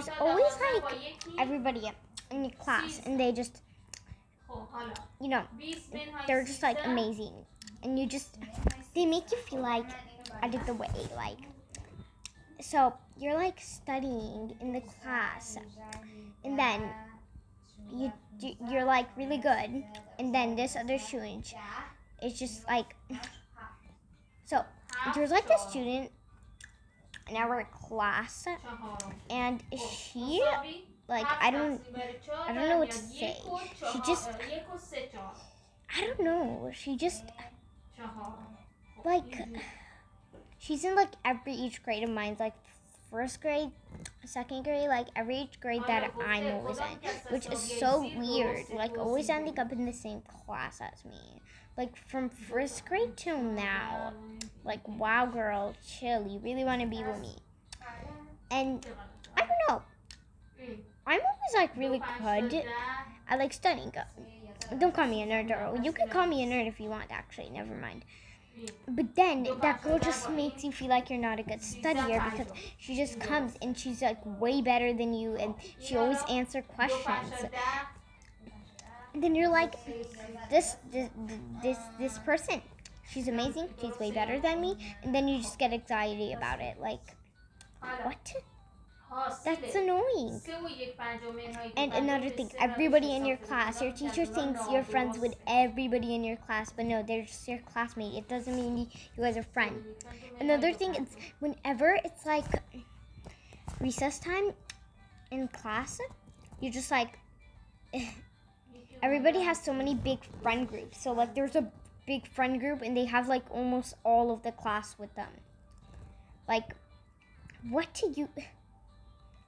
there's always like everybody in your class, and they just, they're just like amazing, and they make you feel like out of the way, like. So you're like studying in the class, and then you're like really good, and then this other student is just like, so there's like this student in our class, and she, like, I don't know what to say. She just like, she's in like every each grade of mine's, like first grade, second grade, like every each grade that I'm always in, which is so weird. Like always ending up in the same class as me, like from first grade till now. Like, wow, girl, chill. You really want to be with me? And I don't know. I'm always like really good at like studying. Don't call me a nerd, girl. You can call me a nerd if you want. Actually, never mind. But then that girl just makes you feel like you're not a good studier, because she just comes and she's like way better than you, and she always answers questions. And then you're like, this person, she's amazing, she's way better than me, and then you just get anxiety about it. Like, what? That's annoying. And another thing, everybody in your class, your teacher thinks you're friends with everybody in your class, but no, they're just your classmate. It doesn't mean you guys are friends. Another thing is, whenever it's like recess time in class, you're just like, everybody has so many big friend groups. So like there's a big friend group, and they have like almost all of the class with them. Like, what do you...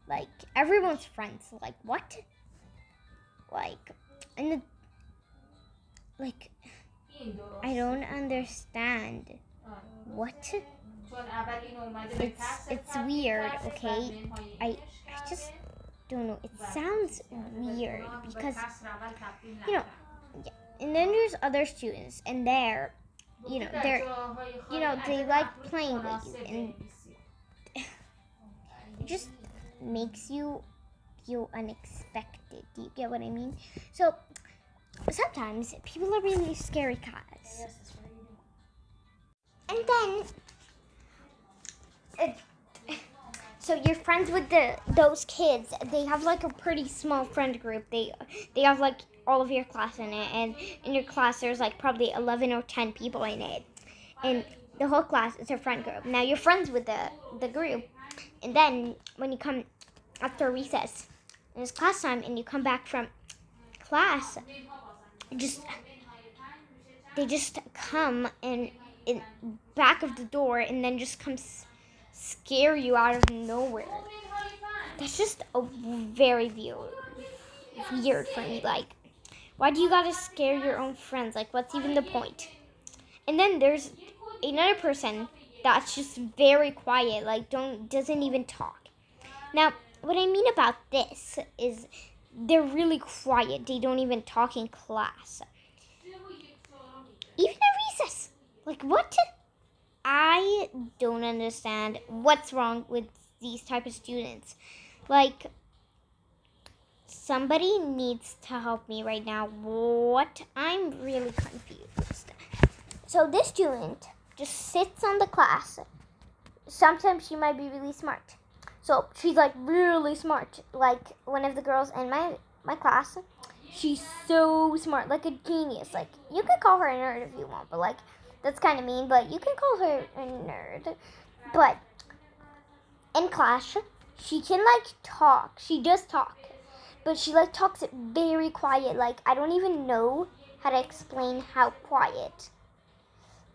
Like, everyone's friends. Like, what? Like, and like, I don't understand. What? It's weird, okay? I just don't know. It sounds weird because, yeah. And then there's other students, and they like playing with you, and it just makes you feel unexpected. Do you get what I mean? So sometimes people are really scary cats, and then so you're friends with those kids. They have like a pretty small friend group. They have like all of your class in it, and in your class there's like probably 11 or 10 people in it, and the whole class is a friend group. Now you're friends with the group, and then when you come after recess, and it's class time, and you come back from class, they just come in back of the door, and then just come scare you out of nowhere. That's just a very weird for me. Like, why do you gotta scare your own friends? Like, what's even the point? And then there's another person that's just very quiet, like doesn't even talk. Now, what I mean about this is they're really quiet. They don't even talk in class. Even at recess. Like, what? I don't understand what's wrong with these type of students. Like, somebody needs to help me right now. What? I'm really confused. So this student just sits on the class. Sometimes she might be really smart. So she's like really smart. Like one of the girls in my class, she's so smart, like a genius. Like, you can call her a nerd if you want, but like that's kind of mean. But you can call her a nerd. But in class, she can like talk. She does talk, but she like talks it very quiet. Like, I don't even know how to explain how quiet.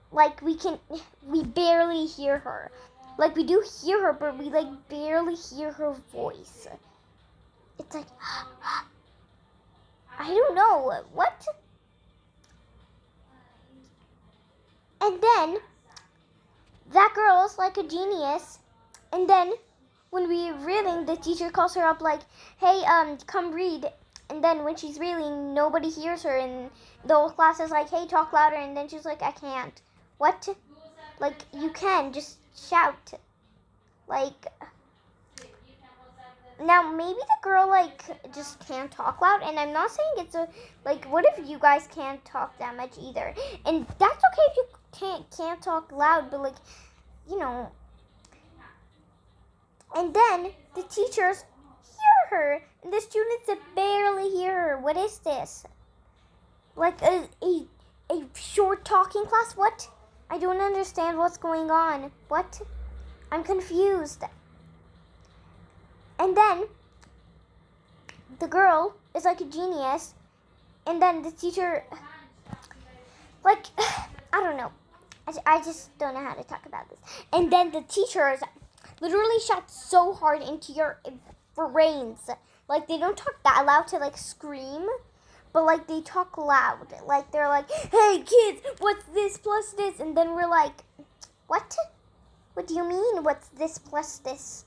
Like, we barely hear her. Like, we do hear her, but we like barely hear her voice. It's like, I don't know what. And then that girl's like a genius. And then when we're reading, the teacher calls her up like, hey, come read. And then when she's reading, nobody hears her, and the whole class is like, hey, talk louder. And then she's like, I can't. What? Like, you can just shout. Like, Now maybe the girl like just can't talk loud, and I'm not saying it's a like. What if you guys can't talk that much either? And that's okay if you can't talk loud, but like, you know. And then the teachers hear her, and the students barely hear her. What is this? Like a short talking class? What? I don't understand what's going on. What? I'm confused. And then the girl is like a genius, and then the teacher, like, I don't know. I just don't know how to talk about this. And then the teachers literally shot so hard into your brains. Like, they don't talk that loud to, like, scream, but, like, they talk loud. Like, they're like, hey, kids, what's this plus this? And then we're like, what? What do you mean, what's this plus this?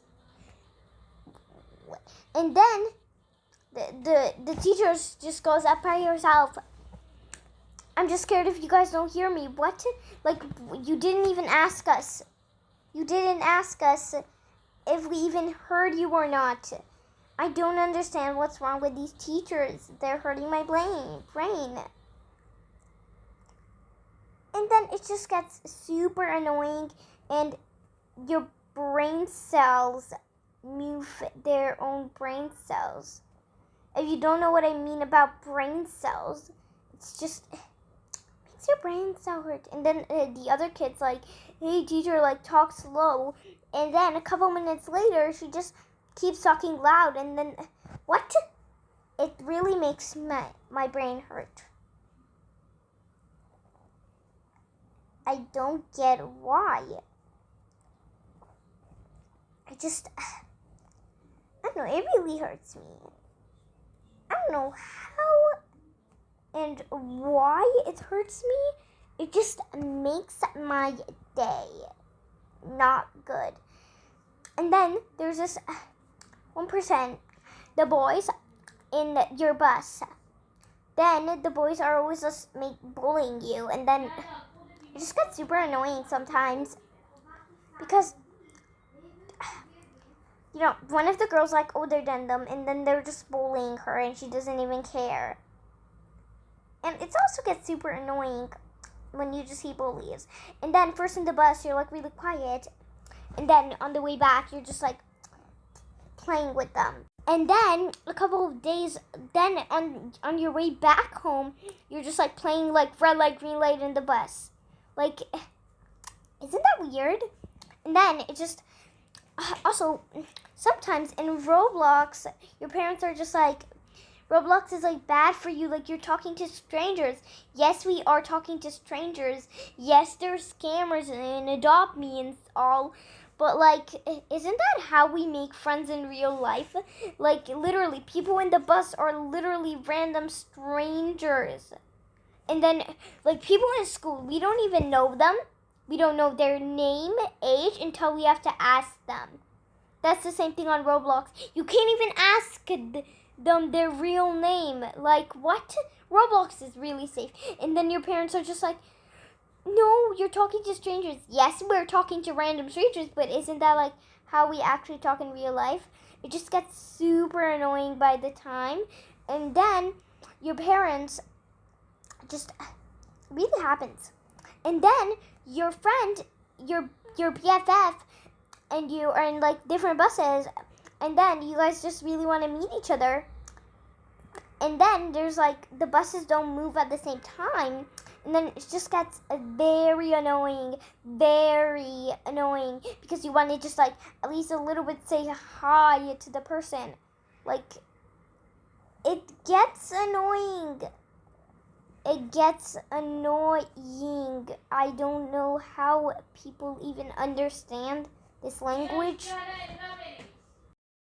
And then the teacher just goes up by yourself. I'm just scared if you guys don't hear me. What? Like, you didn't even ask us. You didn't ask us if we even heard you or not. I don't understand what's wrong with these teachers. They're hurting my brain. And then it just gets super annoying, and your brain cells move their own brain cells. If you don't know what I mean about brain cells, it's just makes your brain cell hurt. And then the other kid's like, hey teacher, like talk slow. And then a couple minutes later, she just keeps talking loud. And then what? It really makes my brain hurt. I don't get why. I don't know, it really hurts me. I don't know how and why it hurts me. It just makes my day not good. And then there's this 1%, the boys in your bus. Then the boys are always just bullying you, and then it just gets super annoying sometimes because, you know, one of the girls like older than them, and then they're just bullying her, and she doesn't even care. And it also gets super annoying when you just see bullies. And then first in the bus, you're like really quiet, and then on the way back, you're just like playing with them. And then a couple of days, then on your way back home, you're just like playing like red light, green light in the bus. Like, isn't that weird? And then it just also sometimes in Roblox, your parents are just like, Roblox is like bad for you, like you're talking to strangers. Yes, we are talking to strangers. Yes, there's scammers and Adopt Me and all. But like, isn't that how we make friends in real life? Like literally, people in the bus are literally random strangers. And then like people in school, we don't even know them. We don't know their name, age until we have to ask them. That's the same thing on Roblox. You can't even ask them their real name. Like, what? Roblox is really safe. And then your parents are just like, no, you're talking to strangers. Yes, we're talking to random strangers, but isn't that like how we actually talk in real life? It just gets super annoying by the time. And then your parents just really happens. And then your friend, your BFF, and you are in like different buses, and then you guys just really want to meet each other. And then there's like the buses don't move at the same time, and then it just gets very annoying because you want to just like at least a little bit say hi to the person. Like, it gets annoying. It gets annoying. I don't know how people even understand this language.